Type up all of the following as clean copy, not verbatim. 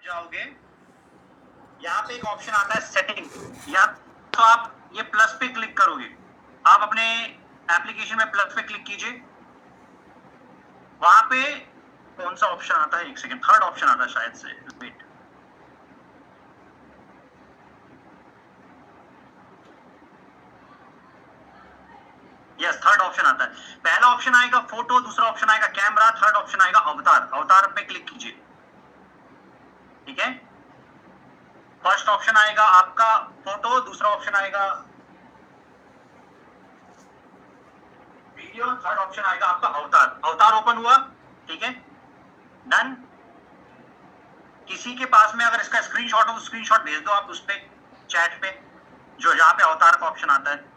जाओगे, यहाँ पे एक ऑप्शन आता है सेटिंग, या तो आप ये प्लस पे क्लिक करोगे, आप अपने एप्लीकेशन में प्लस पे क्लिक कीजिए, वहां पे कौन सा ऑप्शन आता है, एक सेकंड, थर्ड ऑप्शन आता है शायद से, वेट, यस थर्ड ऑप्शन आता है। पहला ऑप्शन आएगा फोटो, दूसरा ऑप्शन आएगा कैमरा, थर्ड ऑप्शन आएगा अवतार। अवतार पे क्लिक कीजिए, ठीक है। फर्स्ट ऑप्शन आएगा आपका फोटो, दूसरा ऑप्शन आएगा वीडियो, थर्ड ऑप्शन आएगा आपका अवतार। अवतार ओपन हुआ, ठीक है, डन। किसी के पास में अगर इसका स्क्रीनशॉट हो तो स्क्रीनशॉट भेज दो आप उस पे चैट पे, जो जहां पे अवतार का ऑप्शन आता है।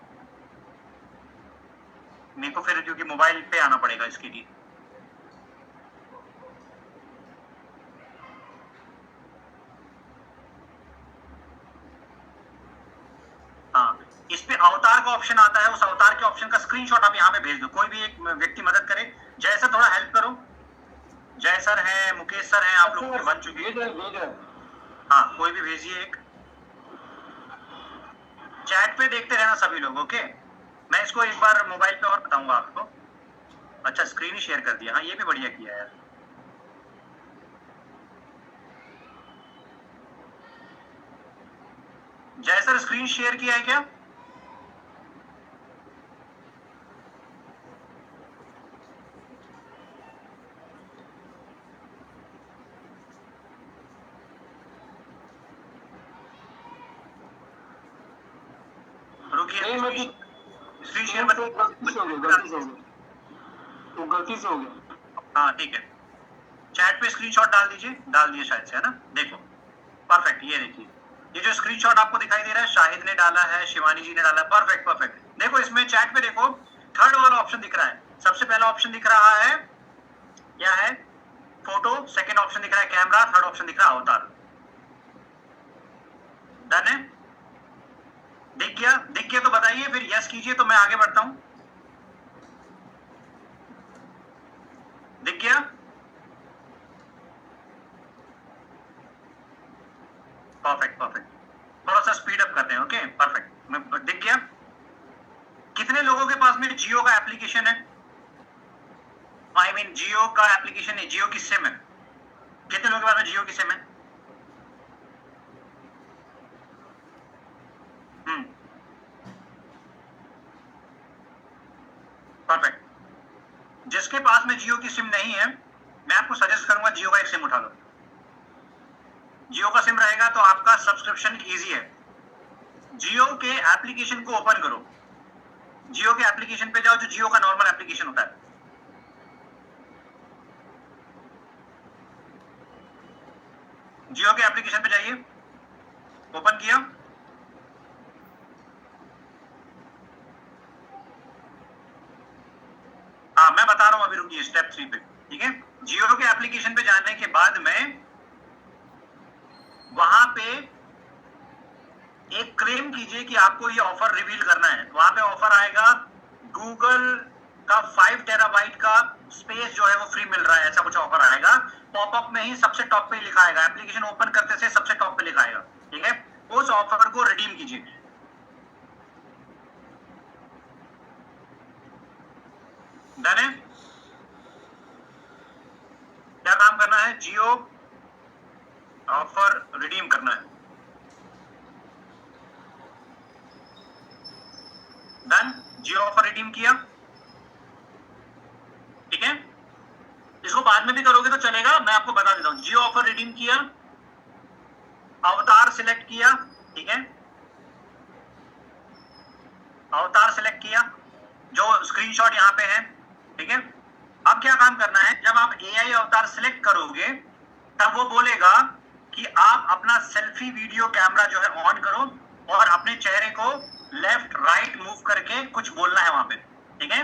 मेरे को फिर क्योंकि मोबाइल पे आना पड़ेगा इसके लिए। हाँ, इस पे अवतार का ऑप्शन आता है, उस अवतार के ऑप्शन का स्क्रीनशॉट आप यहाँ पे भेज दो। कोई भी एक व्यक्ति मदद करे, जय सर थोड़ा हेल्प करो, जय सर है, मुकेश सर हैं, आप लोग बन चुके हैं। हाँ, कोई भी भेजिए एक, चैट पे देखते रहना सभी लोग, ओके। मैं इसको एक बार मोबाइल पे और बताऊंगा आपको। अच्छा, स्क्रीन ही शेयर कर दिया, हाँ ये भी बढ़िया किया यार। जय सर स्क्रीन शेयर किया है क्या? रुकिए, स्क्रीन शेयर गलती से हो गया। हाँ ठीक है, चैट पे स्क्रीनशॉट डाल दीजिए, डाल दिए शायद से, है ना। देखो परफेक्ट, ये देखिए, ये जो स्क्रीनशॉट आपको दिखाई दे रहा है शाहिद ने डाला है, शिवानी जी ने डाला है, परफेक्ट परफेक्ट। देखो इसमें चैट पे देखो थर्ड वाला ऑप्शन दिख रहा है, सबसे पहला ऑप्शन दिख रहा है क्या है, फोटो, सेकंड ऑप्शन दिख रहा है कैमरा, थर्ड ऑप्शन दिख रहा है अवतार। डन है, दिख गया? दिख गया तो बताइए, फिर यस कीजिए तो मैं आगे बढ़ता हूं। दिख गया? परफेक्ट परफेक्ट, थोड़ा सा स्पीड अप करते हैं, ओके परफेक्ट। दिख गया? कितने लोगों के पास में जियो का एप्लीकेशन है? आई मीन जियो का एप्लीकेशन है, जियो की सिम है। कितने लोगों के पास में जियो की सिम है? परफेक्ट। जिसके पास में जियो की सिम नहीं है, मैं आपको सजेस्ट करूंगा जियो का एक सिम उठा लो। जियो का सिम रहेगा तो आपका सब्सक्रिप्शन इजी है। जियो के एप्लीकेशन को ओपन करो, जियो के एप्लीकेशन पे जाओ, जो जियो का नॉर्मल एप्लीकेशन होता है। जियो के एप्लीकेशन पे जाइए, ओपन किया, हाँ मैं बता रहा हूं अभी, रुकिए स्टेप 3 पे, ठीक है। जियो के एप्लीकेशन पे जाने के बाद में वहां पे एक क्लेम कीजिए कि आपको ये ऑफर रिवील करना है। वहां पे ऑफर आएगा, गूगल का 5 टेराबाइट का स्पेस जो है वो फ्री मिल रहा है, ऐसा कुछ ऑफर आएगा। पॉपअप में ही सबसे टॉप पे लिखा आएगा, एप्लीकेशन ओपन करते से सबसे टॉप पे लिखा आएगा, ठीक है। उस ऑफर को रिडीम कीजिए। डन है? क्या काम करना है? जियो ऑफर रिडीम करना है। डन, जियो ऑफर रिडीम किया, ठीक है। इसको बाद में भी करोगे तो चलेगा, मैं आपको बता देता हूं। जियो ऑफर रिडीम किया, अवतार सिलेक्ट किया, ठीक है, अवतार सिलेक्ट किया, जो स्क्रीनशॉट यहाँ पे है, ठीक है। अब क्या काम करना है, जब आप एआई अवतार सिलेक्ट करोगे तब वो बोलेगा कि आप अपना सेल्फी वीडियो कैमरा जो है ऑन करो और अपने चेहरे को लेफ्ट राइट मूव करके कुछ बोलना है वहां पे, ठीक है।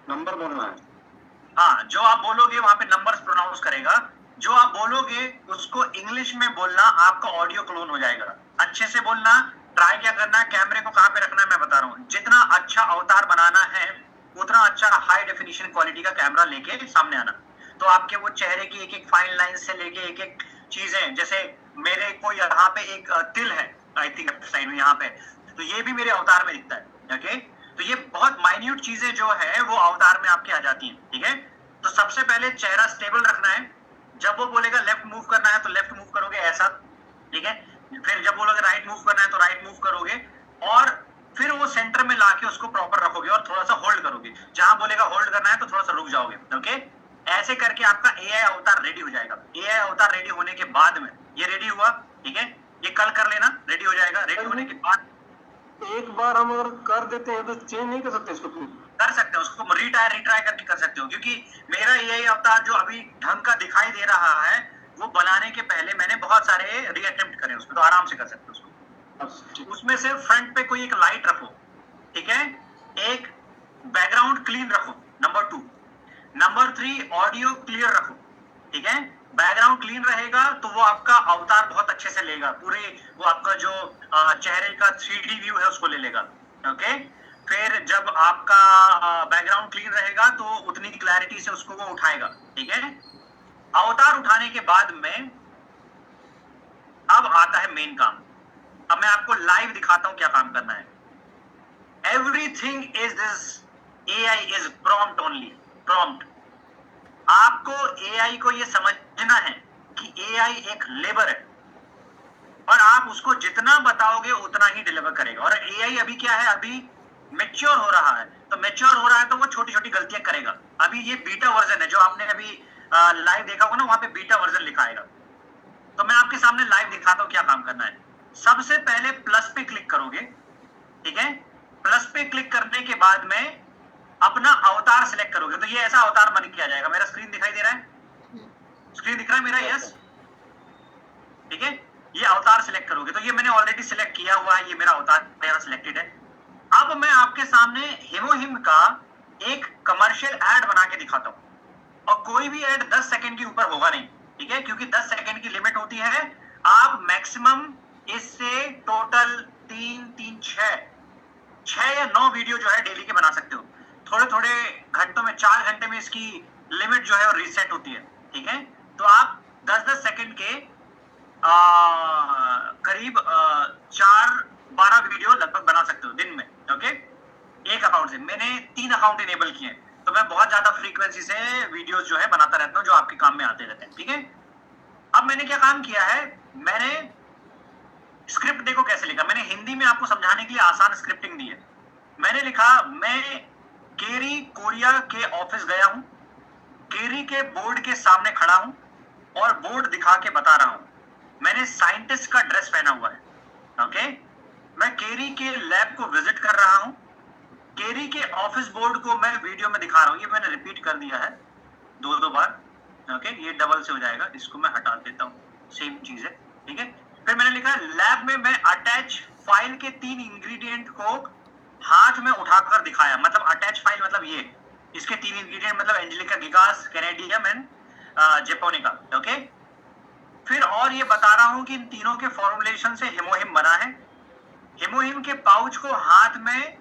नंबर बोलना है, हाँ जो आप बोलोगे वहां पे नंबर्स प्रोनाउंस करेगा। जो आप बोलोगे उसको इंग्लिश में बोलना, आपका ऑडियो क्लोन हो जाएगा। अच्छे से बोलना, ट्राई क्या करना है, कैमरे को कहां पे रखना है मैं बता रहा हूँ। जितना अच्छा अवतार बनाना है उतना अच्छा हाई डेफिनेशन क्वालिटी का कैमरा लेके सामने आना। तो आपके वो चेहरे की एक एक फाइन लाइन से लेके एक एक चीजें, जैसे मेरे को यहाँ पे एक तिल है आई थिंक साइड में यहाँ पे, तो ये भी मेरे अवतार में दिखता है। ओके, तो ये बहुत माइन्यूट चीजें जो है वो अवतार में आपके आ जाती हैं। ठीक है, तो सबसे पहले चेहरा स्टेबल रखना है। जब वो बोलेगा लेफ्ट मूव करना है तो लेफ्ट मूव करोगे ऐसा। ठीक है, फिर जब बोलोगे राइट मूव करना है तो राइट मूव करोगे, और फिर वो सेंटर में लाके उसको प्रॉपर रखोगे और थोड़ा सा होल्ड करोगे। जहां बोलेगा होल्ड करना है तो थोड़ा सा रुक जाओगे। ओके, ऐसे करके आपका एआई अवतार रेडी हो जाएगा। एआई अवतार रेडी होने के बाद में ये रेडी हुआ, ठीक है, ये कल कर लेना, रेडी हो जाएगा। रेडी होने के बाद एक बार हम अगर कर देते हैं तो चेंज नहीं कर सकते इसको? कर सकते हो उसको, रिट्राई करके कर सकते हो, क्योंकि मेरा एआई अवतार जो अभी ढंग का दिखाई दे रहा है वो बनाने के पहले मैंने बहुत सारे रीअटेम्प्ट करे उसमें, तो आराम से कर सकते हो उसको। उसमें से फ्रंट पे कोई एक लाइट रखो, ठीक है, एक बैकग्राउंड क्लीन रखो, नंबर 2, नंबर 3 ऑडियो क्लियर रखो। ठीक है, बैकग्राउंड क्लीन रहेगा तो वो आपका अवतार बहुत अच्छे से लेगा, पूरे वो आपका जो चेहरे का 3D व्यू है उसको ले लेगा। ओके, फिर जब आपका बैकग्राउंड क्लीन रहेगा तो उतनी क्लैरिटी से उसको वो उठाएगा। ठीक है, अवतार उठाने के बाद में अब आता है मेन काम। अब मैं आपको लाइव दिखाता हूं क्या काम करना है। Everything is this AI is prompt only, prompt. आपको एआई को ये समझना है कि एआई एक लेबर है और आप उसको जितना बताओगे उतना ही डिलीवर करेगा। और एआई अभी क्या है, अभी मैच्योर हो रहा है, तो मैच्योर हो रहा है तो वो छोटी छोटी गलतियां करेगा। अभी ये बीटा वर्जन है, जो आपने अभी लाइव देखा होगा ना, वहां पे बीटा वर्जन लिखा आएगा। तो मैं आपके सामने लाइव दिखाता हूं क्या काम करना है। सबसे पहले प्लस पे क्लिक करोगे, ठीक है, प्लस पे क्लिक करने के बाद में अपना अवतार सिलेक्ट करोगे, तो ये ऐसा अवतार बन के आ जाएगा। मेरा स्क्रीन दिखाई दे रहा है, स्क्रीन दिख रहा है मेरा? यस, ठीक है, ये अवतार सिलेक्ट करोगे, तो ये मैंने ऑलरेडी सिलेक्ट किया हुआ है, ये मेरा अवतार यहाँ सिलेक्टेड है। अब मैं आपके सामने हिमोहिम का एक कमर्शियल एड बना के दिखाता हूं, और कोई भी एड 10 सेकंड के ऊपर होगा नहीं, ठीक है, क्योंकि 10 सेकंड की लिमिट होती है। आप मैक्सिमम इससे टोटल 6 या 9 वीडियो जो है डेली के बना सकते हो। थोड़े थोड़े घंटों में, 4 घंटे में इसकी लिमिट जो है वो रीसेट होती है। ठीक है, तो आप 10-10 सेकंड के करीब 4-12 वीडियो लगभग बना सकते हो दिन में। ओके, एक अकाउंट से। मैंने 3 अकाउंट इनेबल किए हैं, तो मैं बहुत ज्यादा फ्रीक्वेंसी से वीडियोस जो है बनाता रहता हूं, जो आपके काम में आते रहते हैं। ठीक है, अब मैंने क्या काम किया है, मैंने स्क्रिप्ट देखो कैसे लिखा। मैंने हिंदी में आपको समझाने के लिए आसान स्क्रिप्टिंग दी है। मैंने लिखा, मैं केरी कोरिया के ऑफिस गया हूं, केरी के बोर्ड के सामने खड़ा हूं और बोर्ड दिखा के बता रहा हूं। मैंने साइंटिस्ट का ड्रेस पहना हुआ है। ओके, मैं केरी के लैब को विजिट कर रहा हूं, केरी के ऑफिस बोर्ड को मैं वीडियो में दिखा रहा हूं। ये मैंने रिपीट कर दिया है 2 बार। ओके, ये डबल से हो जाएगा, इसको मैं हटा देता हूं, सेम चीज है। ठीक है, फिर मैंने लिखा, लैब में मैं अटैच फाइल के 3 इंग्रेडिएंट को हाथ में उठाकर दिखाया। मतलब अटैच फाइल मतलब ये, इसके 3 इंग्रेडिएंट मतलब Angelica gigas, Cnidium and japonica. Okay, फिर और ये बता रहा हूं कि इन तीनों के फॉर्मुलेशन से हिमोहिम बना है। हिमोहिम के पाउच को हाथ में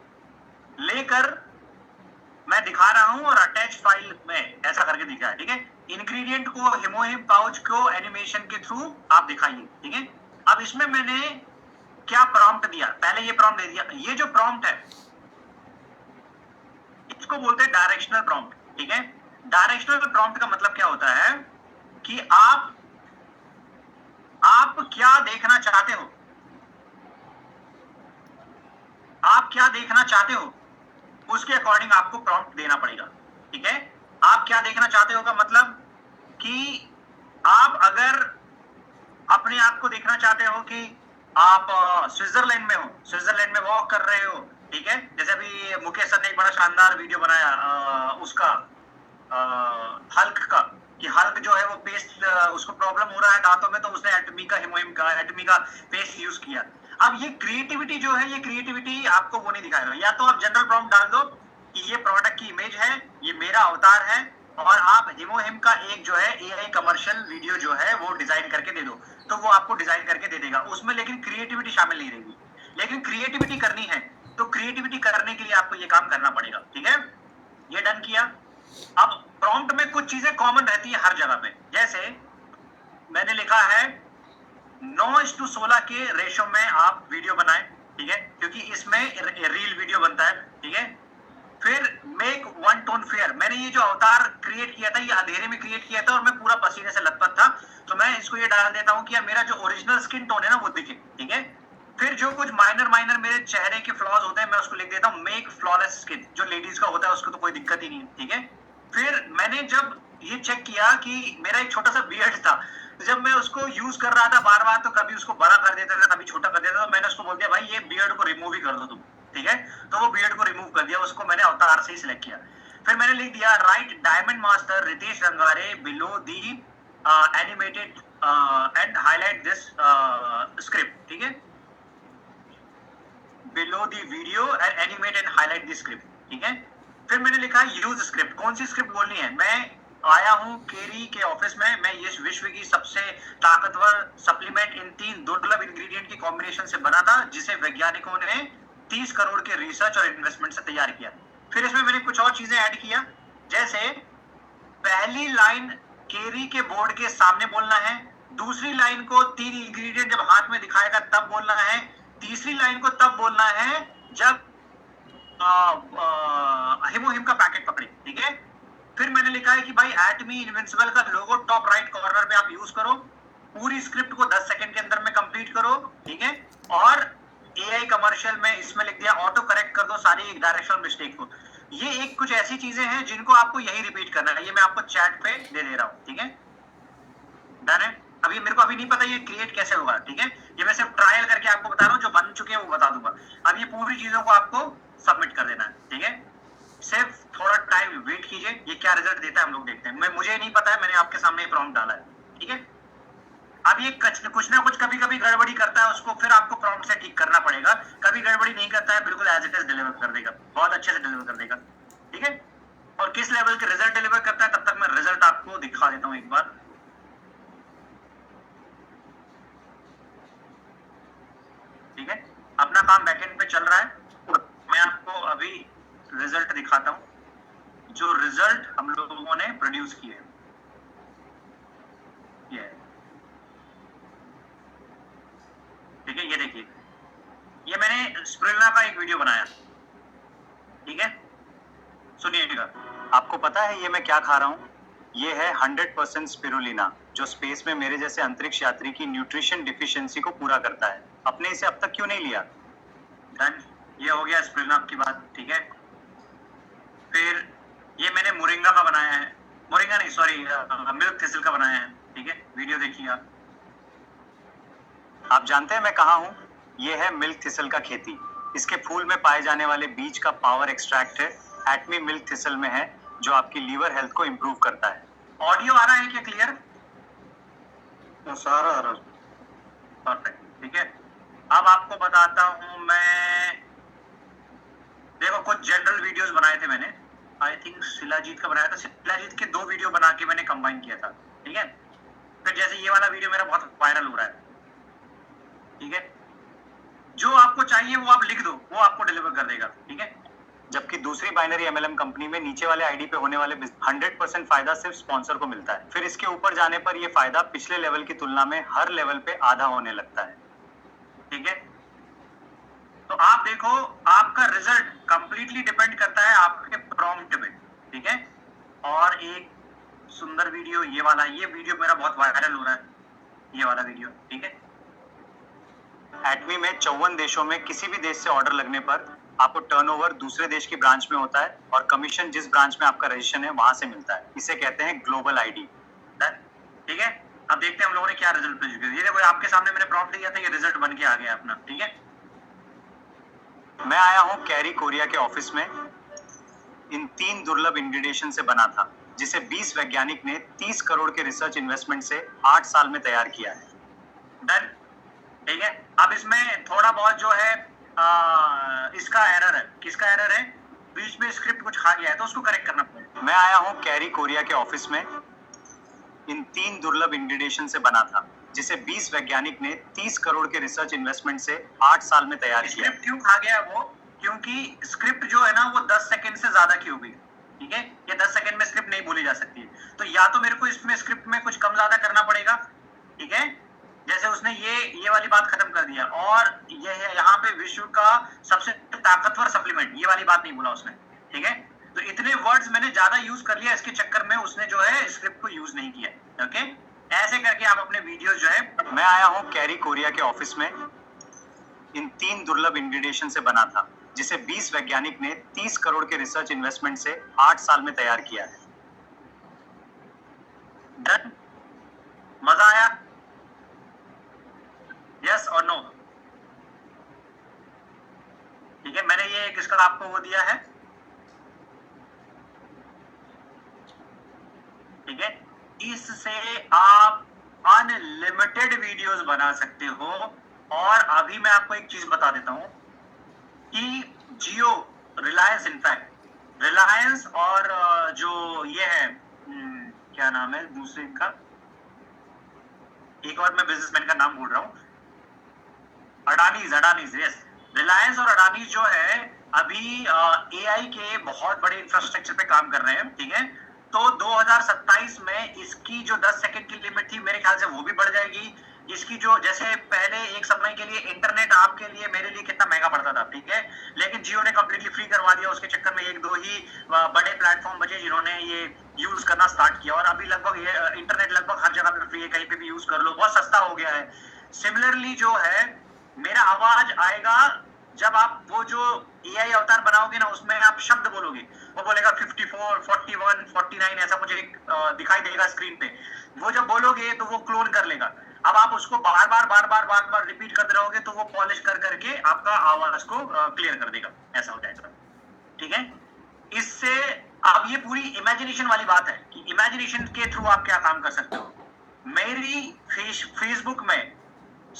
लेकर मैं दिखा रहा हूं और अटैच फाइल में ऐसा करके दिखा है। ठीक है, इंग्रेडिएंट को, हिमोहिम पाउच को एनिमेशन के थ्रू आप दिखाइए। ठीक है, अब इसमें मैंने क्या प्रॉम्प्ट दिया, पहले ये प्रॉम्प्ट दे दिया। ये जो प्रॉम्प्ट है इसको बोलते हैं डायरेक्शनल प्रॉम्प्ट। ठीक है, डायरेक्शनल प्रॉम्प्ट का मतलब क्या होता है कि आप क्या देखना चाहते हो, आप क्या देखना चाहते हो उसके अकॉर्डिंग आपको प्रॉम्प्ट देना पड़ेगा। ठीक है, आप क्या देखना चाहते हो का मतलब कि आप अगर अपने आप को देखना चाहते हो कि आप स्विट्जरलैंड में हो, स्विट्जरलैंड में वॉक कर रहे हो। ठीक है, जैसे अभी मुकेश सर ने एक बड़ा शानदार वीडियो बनाया उसका हल्क का, कि हल्क जो है वो पेस्ट, उसको प्रॉब्लम हो रहा है दांतों में, तो उसने एटमी का पेस्ट यूज किया। अब ये क्रिएटिविटी जो है, ये क्रिएटिविटी आपको वो नहीं दिखाएगा। या तो आप जनरल प्रॉम्प्ट डाल दो कि ये प्रोडक्ट की इमेज है, ये मेरा अवतार है, और आप हिमोहिम का एक जो है एआई कमर्शियल वीडियो जो है वो डिजाइन करके दे दो, तो वो आपको डिजाइन करके दे देगा। उसमें लेकिन क्रिएटिविटी शामिल नहीं रहेगी। लेकिन क्रिएटिविटी करनी है तो क्रिएटिविटी करने के लिए आपको ये काम करना पड़ेगा। ठीक है, ये डन किया। अब प्रॉम्प्ट में कुछ चीजें कॉमन रहती है हर जगह पे, जैसे मैंने लिखा है 9:16 के रेशो में आप वीडियो बनाएं, ठीक है, क्योंकि इसमें रील वीडियो बनता है, ठीक है। फिर मेक वन टोन फेयर, मैंने ये जो अवतार क्रिएट किया था ये अंधेरे में क्रिएट किया था और मैं पूरा पसीने से लथपथ था, तो मैं इसको ये डाल देता हूँ कि मेरा जो ओरिजिनल स्किन टोन है ना वो दिखे, ठीक है। फिर जो कुछ माइनर मेरे चेहरे के फ्लॉज होते हैं मैं उसको लिख देता हूँ मेक फ्लॉलेस स्किन, जो लेडीज का होता है उसको तो कोई दिक्कत ही नहीं है, ठीक है। फिर मैंने जब ये चेक किया कि मेरा एक छोटा सा बियर्ड था, जब मैं उसको यूज कर रहा था बार बार तो कभी उसको बड़ा कर देता था कभी छोटा कर देता था, तो मैंने उसको बोल दिया भाई ये बियर्ड को रिमूव ही कर दो तुम, ठीक है। तो वो बियर्ड को रिमूव कर दिया, उसको मैंने अवतार से ही सिलेक्ट किया। फिर मैंने लिख दिया write diamond master Ritesh Rangare below the animated and highlight this script, ठीक है, below the video and animate and highlight the script, ठीक है। फिर मैंने लिखा यूज स्क्रिप्ट, कौन सी स्क्रिप्ट बोलनी है। मैं आया हूं केरी के ऑफिस में, मैं ये विश्व की सबसे ताकतवर सप्लीमेंट इन 3 दुर्लभ इंग्रेडिएंट की कॉम्बिनेशन से बना था, जिसे वैज्ञानिकों ने 30 करोड़ के रिसर्च और इन्वेस्टमेंट से तैयार किया। फिर इसमें मैंने कुछ और चीजें ऐड किया, जैसे पहली लाइन केरी के बोर्ड के सामने बोलना है, दूसरी लाइन को 3 इंग्रेडिएंट जब हाथ में दिखाएगा तब बोलना है, तीसरी लाइन को तब बोलना है जब हिमोहिम का पैकेट पकड़े, ठीक है। फिर मैंने लिखा है कि भाई एटमी इनविंसिबल का लोगो टॉप राइट कॉर्नर में आप यूज करो, पूरी स्क्रिप्ट को 10 सेकंड के अंदर में कंप्लीट करो, ठीक है। और एआई कमर्शियल में इसमें लिख दिया ऑटो करेक्ट कर दो सारी एक डायरेक्शनल मिस्टेक को। ये एक कुछ ऐसी चीजें हैं जिनको आपको यही रिपीट करना है, ये मैं आपको चैट पे दे रहा हूं, ठीक है। डन है। अभी मेरे को अभी नहीं पता ये क्रिएट कैसे होगा, ठीक है, ये मैं सिर्फ ट्रायल करके आपको बता रहा हूँ, जो बन चुके हैं वो बता दूंगा। अब ये पूरी चीजों को आपको सबमिट कर देना है, ठीक है। सिर्फ थोड़ा टाइम वेट कीजिए, ये क्या रिजल्ट देता है हम लोग देखते हैं। मुझे नहीं पता है, मैंने आपके सामने प्रॉम्प्ट डाला है, ठीक है। अब ये कुछ ना कुछ कभी कभी गड़बड़ी करता है, उसको फिर आपको प्रॉम्प्ट से ठीक करना पड़ेगा। कभी गड़बड़ी नहीं करता है, बिल्कुल एज इट इज डिलीवर कर देगा, बहुत अच्छे से डिलीवर कर देगा, ठीक है। और किस लेवल के रिजल्ट डिलीवर करता है तब तक मैं रिजल्ट आपको दिखा देता हूँ एक बार। ठीक है, अपना काम बैकएंड पे चल रहा है, मैं आपको अभी रिजल्ट दिखाता हूं, जो रिजल्ट हम लोगों ने प्रोड्यूस किए। ये ठीक है, ये देखिए, ये मैंने स्प्रुलिना का एक वीडियो बनाया, ठीक है। सुनिएगा, आपको पता है ये मैं क्या खा रहा हूं? ये है 100% स्पिरुलिना, जो स्पेस में मेरे जैसे अंतरिक्ष यात्री की न्यूट्रिशन डिफिशियंसी को पूरा करता है। आपने इसे अब तक क्यों नहीं लिया? डन, ये हो गया स्पिरुलिना की बात, ठीक है। फिर ये मैंने मोरिंगा का बनाया है, मोरिंगा नहीं सॉरी मिल्क थिसल का बनाया है, ठीक है, वीडियो देखिए आप जानते हैं मैं कहाँ हूँ? ये है मिल्क थिसल का खेती। इसके फूल में पाए जाने वाले बीज का पावर एक्सट्रैक्ट है, एटमी मिल्क थिसल में है, जो आपकी लीवर हेल्थ को इंप्रूव करता है। ऑडियो आ रहा है क्या क्लियर? सारा आ रहा, परफेक्ट, ठीक है। अब आपको बताता हूं मैं, देखो कुछ जनरल वीडियोस बनाए थे मैंने, आई थिंक शिलाजीत का बनाया था, शिलाजीत के 2 वीडियो बना के मैंने कंबाइन किया था, ठीक है। फिर जैसे ये वाला वीडियो मेरा बहुत वायरल हो रहा है, ठीक है। जो आपको चाहिए वो आप लिख दो, वो आपको डिलीवर कर देगा, ठीक है। जबकि दूसरी बाइनरी एमएलएम कंपनी में नीचे वाले आईडी पे होने वाले 100% फायदा सिर्फ स्पॉन्सर को मिलता है। फिर इसके ऊपर जाने पर ये फायदा पिछले लेवल की तुलना में हर लेवल पे आधा होने लगता है, ठीक है। तो आप देखो, आपका रिजल्ट कंप्लीटली डिपेंड करता है आपके प्रॉम्प्ट पे, ठीक है। और एक सुंदर वीडियो ये वाला, ये वीडियो मेरा बहुत वायरल हो रहा है, ये वाला वीडियो, ठीक है। एटमी में 54 देशों में किसी भी देश से ऑर्डर लगने पर आपको टर्नओवर दूसरे देश की ब्रांच में होता है और कमीशन जिस ब्रांच में आपका रजिस्ट्रेशन है वहां से मिलता है। इसे कहते हैं ग्लोबल आईडी, ठीक है। अब देखते हैं हम लोगों ने क्या रिजल्ट प्रोड्यूस किया। ये देखो आपके सामने मैंने प्रॉम्प्ट दिया था, ये रिजल्ट बन के आ गया अपना, ठीक है। मैं आया हूं कैरी कोरिया के ऑफिस में, इन 3 दुर्लभ इंग्रेडिएंट से बना था, जिसे 20 वैज्ञानिक ने 30 करोड़ के रिसर्च इन्वेस्टमेंट से 8 साल में तैयार किया है। डन, ठीक है। अब इसमें थोड़ा बहुत जो है इसका एरर है, किसका एरर है? बीच में स्क्रिप्ट कुछ खा गया है तो उसको करेक्ट करना पड़ेगा। मैं आया हूं कैरी कोरिया के ऑफिस में, इन 3 दुर्लभ इंग्रेडिएंट से बना था, जिसे 20 वैज्ञानिक ने 30 करोड़ के रिसर्च इन्वेस्टमेंट से 8 साल में तैयार किया। स्क्रिप्ट क्यों खा गया वो? क्योंकि स्क्रिप्ट जो है ना वो 10 सेकंड से ज्यादा की हो गई, ठीक है, ये 10 सेकंड में स्क्रिप्ट नहीं बोली जा सकती है। तो या तो मेरे को इसमें स्क्रिप्ट में कुछ कम ज्यादा करना पड़ेगा, ठीक है, जैसे उसने ये वाली बात खत्म कर दिया, और ये है यहाँ पे विश्व का सबसे ताकतवर सप्लीमेंट, ये वाली बात नहीं बोला उसने, ठीक है। तो इतने वर्ड्स मैंने ज्यादा यूज कर लिया, इसके चक्कर में उसने जो है स्क्रिप्ट को यूज नहीं किया। ओके, ऐसे करके आप अपने वीडियोस जो है। मैं आया हूँ कैरी कोरिया के ऑफिस में, इन 3 दुर्लभ इंग्रेडिएंट से बना था, जिसे 20 वैज्ञानिक ने 30 करोड़ के रिसर्च इन्वेस्टमेंट से 8 साल में तैयार किया है। डन? मजा आया? यस और नो? ठीक है, मैंने ये किसका आपको वो दिया है, ठीक है। इससे आप अनलिमिटेड वीडियोस बना सकते हो। और अभी मैं आपको एक चीज बता देता हूं कि जियो, रिलायंस, इनफैक्ट रिलायंस और जो ये है क्या नाम है दूसरे का, एक और मैं बिजनेसमैन का नाम बोल रहा हूं, अडानीज, यस, रिलायंस और अडानीज जो है अभी एआई के बहुत बड़े इंफ्रास्ट्रक्चर पे काम कर रहे हैं, ठीक है। तो 2027 में इसकी जो 10 सेकंड की लिमिट थी, मेरे ख्याल से वो भी बढ़ जाएगी। इसकी जो, जैसे पहले एक समय के लिए इंटरनेट आपके लिए, मेरे लिए कितना महंगा पड़ता था, ठीक है, लेकिन जियो ने कंप्लीटली फ्री करवा दिया। उसके चक्कर में 1-2 ही बड़े प्लेटफॉर्म बचे जिन्होंने ये यूज करना स्टार्ट किया, और अभी लगभग ये इंटरनेट लगभग हर जगह पे फ्री है, कहीं पे भी यूज कर लो, बहुत सस्ता हो गया है। सिमिलरली जो है, मेरा आवाज आएगा जब आप वो जो एआई अवतार बनाओगे ना, उसमें आप शब्द बोलोगे, वो बोलेगा 54, 41, 49 ऐसा कुछ एक दिखाई देगा स्क्रीन पे। वो जब बोलोगे तो वो क्लोन कर लेगा। अब आप उसको बार बार रिपीट करते रहोगे तो वो पॉलिश कर करके आपका आवाज को क्लियर कर देगा, ऐसा हो जाएगा, ठीक है। इससे अब ये पूरी इमेजिनेशन वाली बात है कि इमेजिनेशन के थ्रू आप क्या काम कर सकते हो। मेरी फेसबुक में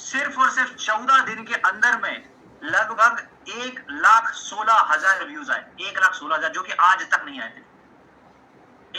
सिर्फ और सिर्फ 14 दिन के अंदर में लगभग 1,16,000 व्यूज आए, 1,16,000, जो कि आज तक नहीं आए थे।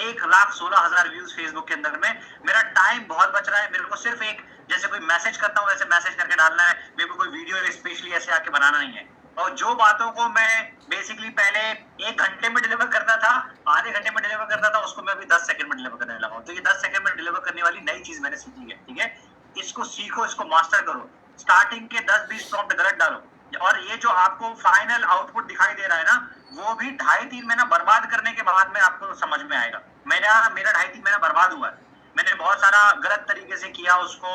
1,16,000 व्यूज फेसबुक के अंदर में। मेरा टाइम बहुत बच रहा है, मेरे को सिर्फ एक, जैसे कोई मैसेज करता हूँ वैसे मैसेज करके डालना है, मेरे को कोई वीडियो स्पेशली ऐसे आके बनाना नहीं है। और जो बातों को मैं बेसिकली पहले 1 घंटे में डिलीवर करता था, आधे घंटे में डिलीवर करता था, उसको मैं अभी 10 सेकंड में डिलीवर करने लगा हूं। तो ये 10 सेकंड में डिलीवर करने वाली नई चीज मैंने सीखी है, ठीक है। इसको सीखो, इसको मास्टर करो। स्टार्टिंग के 10-20 प्रॉम्प्ट गलत डालो, और ये जो आपको फाइनल आउटपुट दिखाई दे रहा है ना, वो भी 2.5-3 महीना बर्बाद करने के बाद में आपको समझ में आएगा। मेरा 2.5-3 महीना बर्बाद हुआ है। मैंने बहुत सारा गलत तरीके से किया उसको,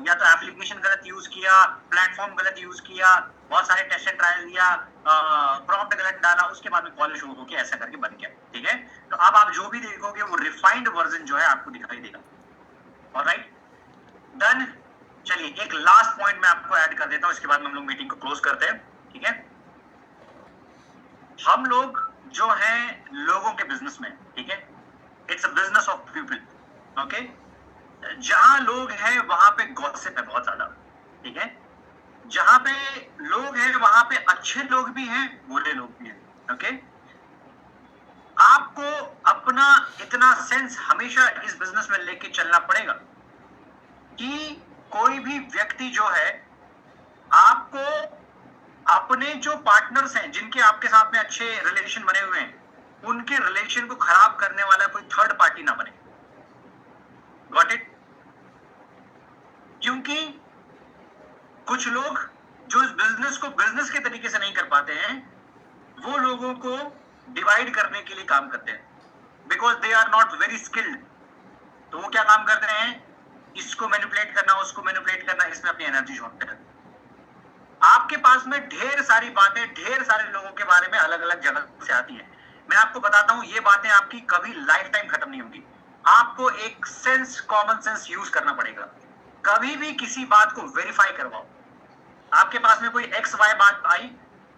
या तो एप्लीकेशन गलत यूज किया, प्लेटफॉर्म गलत यूज किया, बहुत सारे टेस्ट एंड ट्रायल दिया, प्रॉम्प्ट गलत डाला, उसके बाद में पॉलिश हो के ऐसा करके बन गया, ठीक है। तो अब आप जो भी देखोगे वो रिफाइंड वर्जन जो है आपको दिखाई देगा। Alright, done. चलिए एक लास्ट पॉइंट मैं आपको ऐड कर देता हूं, इसके बाद में हम लोग मीटिंग को क्लोज करते हैं, ठीक है। हम लोग जो हैं लोगों के बिजनेस में, ठीक है, it's a business of people, okay. जहां लोग हैं वहां पे गॉसिप है बहुत ज्यादा, ठीक है। जहां पे लोग हैं वहां पे अच्छे लोग भी हैं, बुरे लोग भी हैं, ओके। आपको अपना इतना सेंस हमेशा इस बिजनेस में लेके चलना पड़ेगा कि कोई भी व्यक्ति जो है, आपको अपने जो पार्टनर्स हैं, जिनके आपके साथ में अच्छे रिलेशन बने हुए हैं, उनके रिलेशन को खराब करने वाला कोई थर्ड पार्टी ना बने। Got it? क्योंकि कुछ लोग जो इस बिजनेस को बिजनेस के तरीके से नहीं कर पाते हैं, वो लोगों को डिवाइड करने के लिए काम करते हैं, because they are not very skilled. तो वो क्या काम करते हैं, इसको मैनिपुलेट करना, उसको मैनिपुलेट करना, इसमें अपनी एनर्जी झोंकते हैं। आपके पास में ढेर सारी बातें ढेर सारे लोगों के बारे में अलग अलग जगह से आती है। मैं आपको बताता हूं, ये बातें आपकी कभी लाइफ टाइम खत्म नहीं होगी। आपको एक सेंस, कॉमन सेंस यूज करना पड़ेगा। कभी भी किसी बात को वेरीफाई करवाओ। आपके पास में कोई XY बात आई,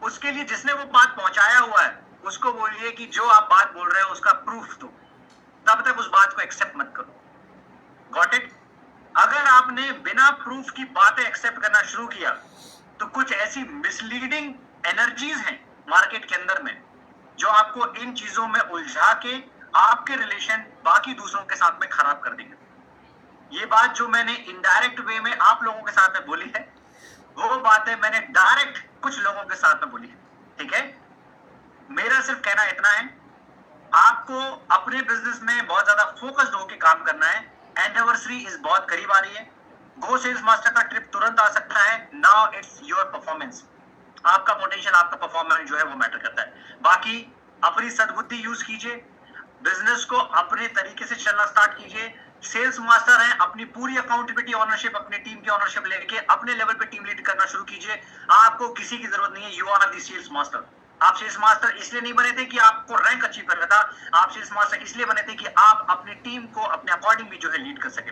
उसके लिए जिसने वो बात पहुंचाया हुआ है उसको बोलिए कि जो आप बात बोल रहे हो उसका प्रूफ दो, तब तक उस बात को एक्सेप्ट मत करो। Got it? अगर आपने बिना प्रूफ की बातें एक्सेप्ट करना शुरू किया तो कुछ ऐसी मिसलीडिंग एनर्जीज हैं मार्केट के अंदर में जो आपको इन चीजों में उलझा के आपके रिलेशन बाकी दूसरों के साथ में खराब कर देंगे। ये बात जो मैंने इनडायरेक्ट वे में आप लोगों के साथ में बोली है, वो बातें मैंने डायरेक्ट कुछ लोगों के साथ में बोली है, ठीक है। मेरा सिर्फ कहना इतना है आपको अपने बिजनेस में बहुत ज्यादा फोकस्ड होकर काम करना है। एनिवर्सरी इज बहुत करीब आ रही है। गो सेल्स मास्टर का ट्रिप तुरंत आ सकता है। Now it's your performance. आपका पोटेंशियल, आपका परफॉर्मेंस जो है वो मैटर करता है। बाकी अपनी सद्बुद्धि यूज कीजिए, बिजनेस को अपने तरीके से चलना स्टार्ट कीजिए। सेल्स मास्टर हैं, अपनी पूरी अकाउंटेबिलिटी ऑनरशिप, अपनी टीम की ऑनरशिप लेके अपने लेवल पे टीम लीड करना शुरू कीजिए। आपको किसी की जरूरत नहीं है, you are the sales master. आप सेल्स मास्टर इसलिए नहीं बने थे कि आपको रैंक अचीव करना था, आप सेल्स मास्टर इसलिए बने थे कि आप अपनी टीम को अपने अकॉर्डिंग भी जो है लीड कर सके।